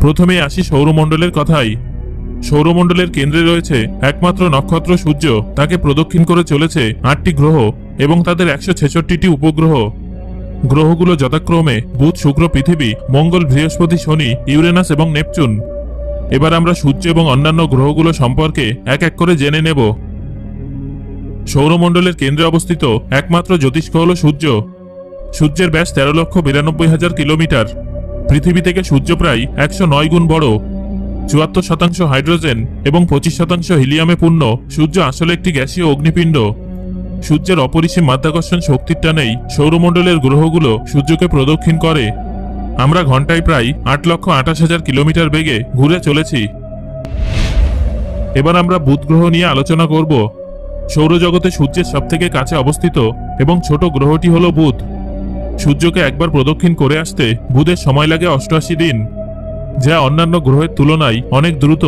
প্রথমে আসি সৌরমণ্ডলের কথাই। সৌরমণ্ডলের কেন্দ্রে রয়েছে একমাত্র নক্ষত্র সূর্য। তাকে প্রদক্ষিণ করে চলেছে 8টি গ্রহ এবং তাদের 166টি উপগ্রহ। গ্রহগুলো যথাক্রমে বুধ, শুক্র, পৃথিবী, মঙ্গল, বৃহস্পতি, শনি, ইউরেনাস এবং নেপচুন। এবার আমরা সূর্য এবং অন্যান্য গ্রহগুলো সম্পর্কে এক এক করে জেনে নেব। সৌরমণ্ডলের কেন্দ্রে অবস্থিত একমাত্র জ্যোতিষ্ক হল সূর্য। সূর্যের ব্যাস 13,92,000 কিলোমিটার। পৃথিবী থেকে সূর্য প্রায় 109 গুণ বড়। 74% হাইড্রোজেন এবং 25% হিলিয়ামে পূর্ণ। সূর্য আসলে একটি গ্যাসীয় অগ্নিপিণ্ড। সূর্যের অপরিসীম মাধ্যাকর্ষণ শক্তির টানেই সৌরমণ্ডলের গ্রহগুলো সূর্যকে প্রদক্ষিণ করে। আমরা ঘন্টায় প্রায় 8,28,000 কিলোমিটার বেগে ঘুরে চলেছি। এবার আমরা বুধ গ্রহ নিয়ে আলোচনা করব। সৌরজগতে সূর্যের সবথেকে কাছে অবস্থিত এবং ছোট গ্রহটি হল বুধ। সূর্যকে একবার প্রদক্ষিণ করে আসতে বুধের সময় লাগে 88 দিন, যা অন্যান্য গ্রহের তুলনায় অনেক দ্রুত।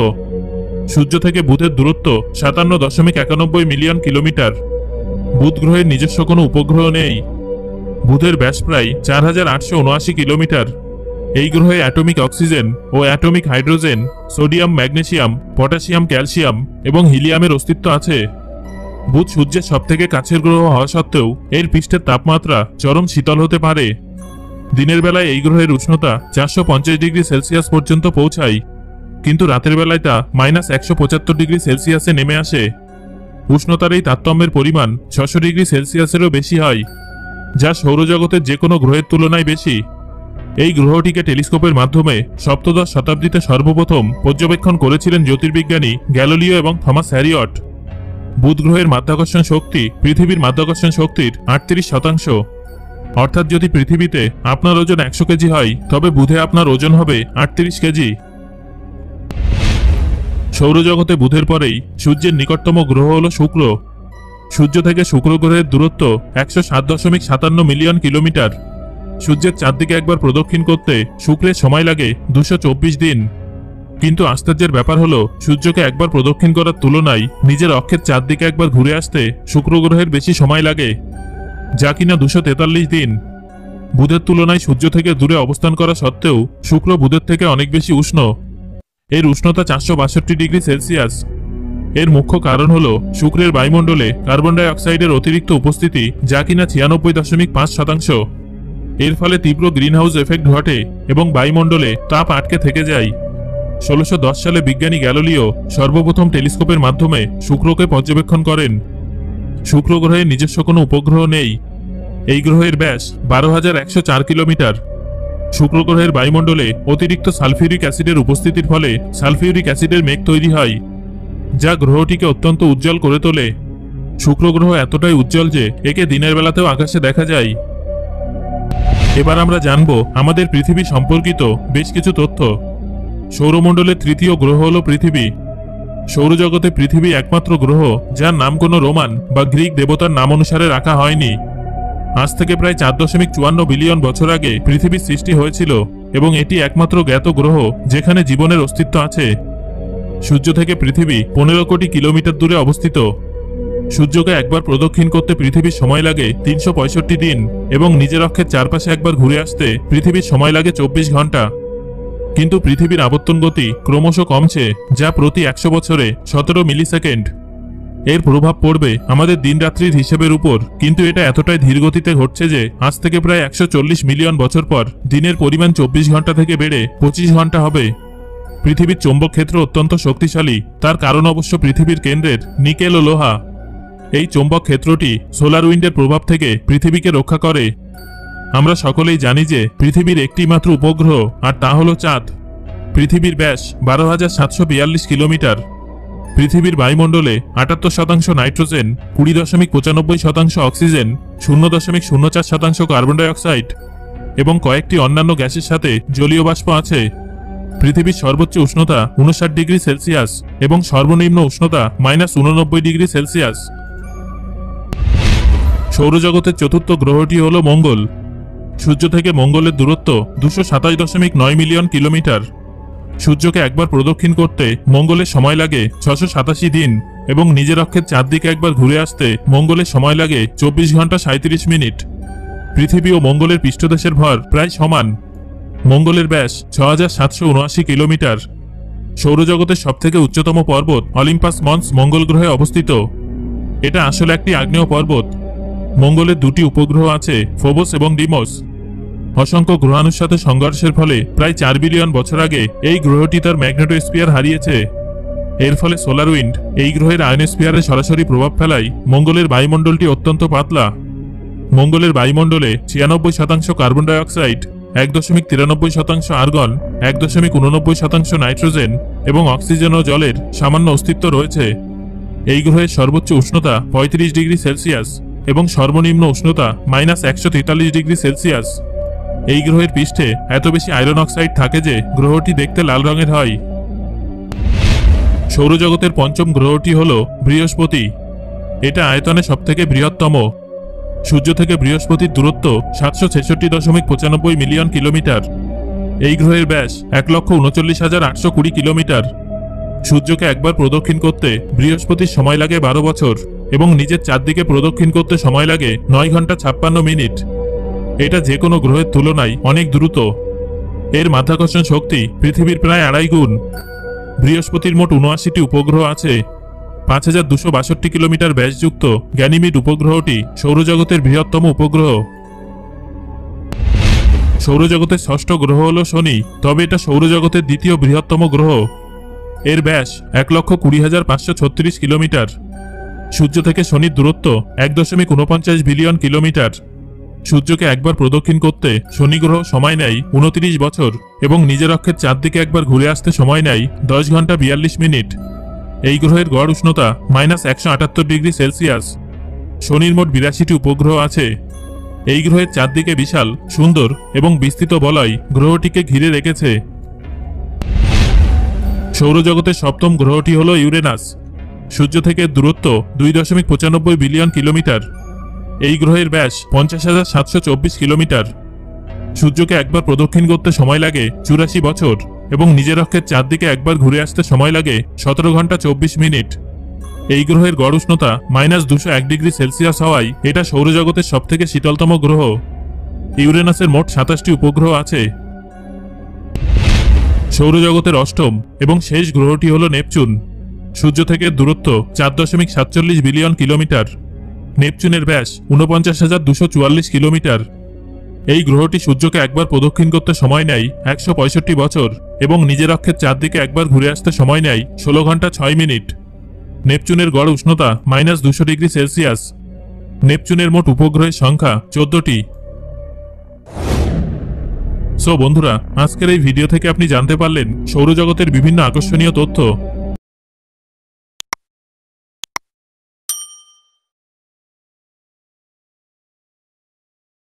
সূর্য থেকে বুধের দূরত্ব 57.91 মিলিয়ন কিলোমিটার। বুধ গ্রহের নিজস্ব কোনো উপগ্রহ নেই। বুধের ব্যাস প্রায় 4,879 কিলোমিটার। এই গ্রহে অ্যাটমিক অক্সিজেন ও atomic hydrogen, sodium, magnesium, potassium, calcium এবং হিলিয়ামের অস্তিত্ব আছে। বুধ সূর্যের সবথেকে কাছের গ্রহ হওয়া সত্ত্বেও এর পৃষ্ঠের তাপমাত্রা চরম শীতল হতে পারে। দিনের বেলায় এই গ্রহের উষ্ণতা 450 ডিগ্রি সেলসিয়াস পর্যন্ত পৌঁছায়, কিন্তু রাতের বেলায় তা -175 ডিগ্রি সেলসিয়াসে নেমে আসে। উষ্ণতার এই তারতম্যের পরিমাণ 600 ডিগ্রি সেলসিয়াসেরও বেশি হয়, যা সৌরজগতের যে কোনো গ্রহের তুলনায় বেশি। এই গ্রহটিকে টেলিস্কোপের মাধ্যমে সপ্তদশ শতাব্দীতে সর্বপ্রথম পর্যবেক্ষণ করেছিলেন জ্যোতির্বিজ্ঞানী গ্যালিলিও এবং থমাস হ্যারিয়ট। বুধ গ্রহের মাধ্যাকর্ষণ শক্তি পৃথিবীর মাধ্যাকর্ষণ শক্তির 38%। অর্থাৎ যদি পৃথিবীতে আপনার ওজন 100 কেজি হয়, তবে বুধে আপনার ওজন হবে 38 কেজি। সৌরজগতে বুধের পরেই সূর্যের নিকটতম গ্রহ হল শুক্র। সূর্য থেকে শুক্র গ্রহের দূরত্ব 107.57 মিলিয়ন কিলোমিটার। সূর্যের চারদিকে একবার প্রদক্ষিণ করতে শুক্রের সময় লাগে 224 দিন। কিন্তু আশ্চর্যের ব্যাপার হলো, সূর্যকে একবার প্রদক্ষিণ করার তুলনায় নিজের অক্ষের চারদিকে একবার ঘুরে আসতে শুক্র গ্রহের বেশি সময় লাগে, যা কিনা 243 দিন। বুধের তুলনায় সূর্য থেকে দূরে অবস্থান করা সত্ত্বেও শুক্র বুধের থেকে অনেক বেশি উষ্ণ। এর উষ্ণতা 462 ডিগ্রি সেলসিয়াস। এর মুখ্য কারণ হলো শুক্রের বায়ুমণ্ডলে কার্বন ডাই অক্সাইডের অতিরিক্ত উপস্থিতি, যা কিনা 96.5%। এর ফলে তীব্র গ্রিনহাউস এফেক্ট ঘটে এবং বায়ুমণ্ডলে তাপ আটকে থেকে যায়। 1610 সালে বিজ্ঞানী গ্যালিলিও সর্বপ্রথম টেলিস্কোপের মাধ্যমে শুক্রকে পর্যবেক্ষণ করেন। শুক্র গ্রহের নিজস্ব কোনো উপগ্রহ নেই। এই গ্রহের ব্যাস 12,104 কিলোমিটার। শুক্র গ্রহের বায়ুমণ্ডলে অতিরিক্ত সালফিউরিক অ্যাসিডের উপস্থিতির ফলে সালফিউরিক অ্যাসিডের মেঘ তৈরি হয়, যা গ্রহটিকে অত্যন্ত উজ্জ্বল করে তোলে। শুক্র গ্রহ এতটাই উজ্জ্বল যে একে দিনের বেলাতেও আকাশে দেখা যায়। এবার আমরা জানব আমাদের পৃথিবী সম্পর্কিত বেশ কিছু তথ্য। সৌরমণ্ডলের তৃতীয় গ্রহ হল পৃথিবী। সৌরজগতে পৃথিবী একমাত্র গ্রহ যার নাম কোনো রোমান বা গ্রিক দেবতার নাম অনুসারে রাখা হয়নি। আজ থেকে প্রায় 4.54 বিলিয়ন বছর আগে পৃথিবীর সৃষ্টি হয়েছিল এবং এটি একমাত্র জ্ঞাত গ্রহ যেখানে জীবনের অস্তিত্ব আছে। সূর্য থেকে পৃথিবী 15 কোটি কিলোমিটার দূরে অবস্থিত। সূর্যকে একবার প্রদক্ষিণ করতে পৃথিবীর সময় লাগে 365 দিন এবং নিজের অক্ষের চারপাশে একবার ঘুরে আসতে পৃথিবীর সময় লাগে 24 ঘন্টা। কিন্তু পৃথিবীর আবর্তন গতি ক্রমশ কমছে, যা প্রতি 100 বছরে 17 মিলিসেকেন্ড। এর প্রভাব পড়বে আমাদের দিনরাত্রির হিসেবের উপর, কিন্তু এটা এতটাই ধীর গতিতে ঘটছে যে আজ থেকে প্রায় 140 মিলিয়ন বছর পর দিনের পরিমাণ 24 ঘন্টা থেকে বেড়ে 25 ঘন্টা হবে। পৃথিবীর চৌম্বক ক্ষেত্র অত্যন্ত শক্তিশালী। তার কারণ অবশ্য পৃথিবীর কেন্দ্রের নিকেল ও লোহা। এই চৌম্বক ক্ষেত্রটি সোলার উইন্ডের প্রভাব থেকে পৃথিবীকে রক্ষা করে। আমরা সকলেই জানি যে পৃথিবীর একটি মাত্র উপগ্রহ, আর তা হলো চাঁদ। পৃথিবীর ব্যাস 12,742 কিলোমিটার। পৃথিবীর বায়ুমণ্ডলে 78% nitrogen, 20.95% oxygen, 0.04% carbon die oxide এবং কয়েকটি অন্যান্য গ্যাসের সাথে জলীয় বাষ্প আছে। পৃথিবীর সর্বোচ্চ উষ্ণতা 59 ডিগ্রি সেলসিয়াস এবং সর্বনিম্ন উষ্ণতা -89 ডিগ্রি সেলসিয়াস। সৌরজগতের চতুর্থ গ্রহটি হল মঙ্গল। সূর্য থেকে মঙ্গলের দূরত্ব 227.9 মিলিয়ন কিলোমিটার। সূর্যকে একবার প্রদক্ষিণ করতে মঙ্গলের সময় লাগে 687 দিন এবং নিজের অক্ষের চারদিকে একবার ঘুরে আসতে মঙ্গলের সময় লাগে 24 ঘন্টা 37 মিনিট। পৃথিবী ও মঙ্গলের পৃষ্ঠদেশের ভর প্রায় সমান। মঙ্গলের ব্যাস ৬,৭৭৯ কিলোমিটার। সৌরজগতের সবথেকে উচ্চতম পর্বত অলিম্পাস মন্স মঙ্গল গ্রহে অবস্থিত। এটা আসলে একটি আগ্নেয় পর্বত। মঙ্গলের দুটি উপগ্রহ আছে, ফোবস এবং ডিমোস। অসংখ্য গ্রহাণুর সাথে সংঘর্ষের ফলে প্রায় ৪ বিলিয়ন বছর আগে এই গ্রহটি তার ম্যাগনেটোস্ফিয়ার হারিয়েছে। এর ফলে সোলার উইন্ড এই গ্রহের আয়নোস্ফিয়ারে সরাসরি প্রভাব ফেলায় মঙ্গলের বায়ুমণ্ডলটি অত্যন্ত পাতলা। মঙ্গলের বায়ুমণ্ডলে ৯৬% কার্বন ডাইঅক্সাইড, ১.৯৩% আর্গন, ১.৮৯% নাইট্রোজেন এবং অক্সিজেন ও জলের সামান্য অস্তিত্ব রয়েছে। এই গ্রহের সর্বোচ্চ উষ্ণতা ৩৫ ডিগ্রি সেলসিয়াস এবং সর্বনিম্ন উষ্ণতা -১৪৩ ডিগ্রি সেলসিয়াস। এই গ্রহের পৃষ্ঠে এত বেশি আয়রন অক্সাইড থাকে যে গ্রহটি দেখতে লাল রঙের হয়। সৌরজগতের পঞ্চম গ্রহটি হল বৃহস্পতি। এটা আয়তনে সবথেকে বৃহত্তম। সূর্য থেকে বৃহস্পতির দূরত্ব ৭৬৬.৯৫ মিলিয়ন কিলোমিটার। এই গ্রহের ব্যাস ১,৩৯,৮২০ কিলোমিটার। সূর্যকে একবার প্রদক্ষিণ করতে বৃহস্পতির সময় লাগে ১২ বছর এবং নিজের চারদিকে প্রদক্ষিণ করতে সময় লাগে ৯ ঘন্টা ৫৬ মিনিট। এটা যে কোনো গ্রহের তুলনায় অনেক দ্রুত। এর মাধ্যাকর্ষণ শক্তি পৃথিবীর প্রায় ২.৫ গুণ। বৃহস্পতির মোট ৭৯টি উপগ্রহ আছে। ৫,২৬২ কিলোমিটার ব্যাসযুক্ত গ্যানিমিড উপগ্রহটি সৌরজগতের বৃহত্তম উপগ্রহ। সৌরজগতের ষষ্ঠ গ্রহ হল শনি, তবে এটা সৌরজগতের দ্বিতীয় বৃহত্তম গ্রহ। এর ব্যাস ১,২০,৫৩৬ কিলোমিটার। সূর্য থেকে শনির দূরত্ব ১.৪৯ বিলিয়ন কিলোমিটার। সূর্যকে একবার প্রদক্ষিণ করতে শনি গ্রহ সময় নেয় ২৯ বছর এবং নিজের অক্ষের চারদিকে একবার ঘুরে আসতে সময় নেয় ১০ ঘন্টা ৪২ মিনিট। এই গ্রহের গড় উষ্ণতা -১৭৮ ডিগ্রি সেলসিয়াস। শনির মোট ৮২টি উপগ্রহ আছে। এই গ্রহের চারদিকে বিশাল, সুন্দর এবং বিস্তৃত বলয় গ্রহটিকে ঘিরে রেখেছে। সৌরজগতের সপ্তম গ্রহটি হল ইউরেনাস। সূর্য থেকে দূরত্ব ২.৯৫ বিলিয়ন কিলোমিটার। এই গ্রহের ব্যাস ৫০,৭২৪ কিলোমিটার। সূর্যকে একবার প্রদক্ষিণ করতে সময় লাগে ৮৪ বছর এবং নিজের অক্ষের চারদিকে একবার ঘুরে আসতে সময় লাগে ১৭ ঘন্টা ২৪ মিনিট। এই গ্রহের গড় উষ্ণতা -২০১ ডিগ্রি সেলসিয়াস হওয়ায় এটা সৌরজগতের সবথেকে শীতলতম গ্রহ। ইউরেনাসের মোট ২৭টি উপগ্রহ আছে। সৌরজগতের অষ্টম এবং শেষ গ্রহটি হল নেপচুন। সূর্য থেকে দূরত্ব ৪.৪৭ বিলিয়ন কিলোমিটার। নেপচুনের ব্যাস ৪৯,২৪৪ কিলোমিটার। এই গ্রহটি সূর্যকে একবার প্রদক্ষিণ করতে সময় নেয় ১৬৫ বছর এবং নিজের অক্ষের চারদিকে একবার ঘুরে আসতে সময় নেয় ১৬ ঘন্টা ৬ মিনিট। নেপচুনের গড় উষ্ণতা -২০০ ডিগ্রি সেলসিয়াস। নেপচুনের মোট উপগ্রহের সংখ্যা ১৪টি। সো বন্ধুরা, আজকের এই ভিডিও থেকে আপনি জানতে পারলেন সৌরজগতের বিভিন্ন আকর্ষণীয় তথ্য।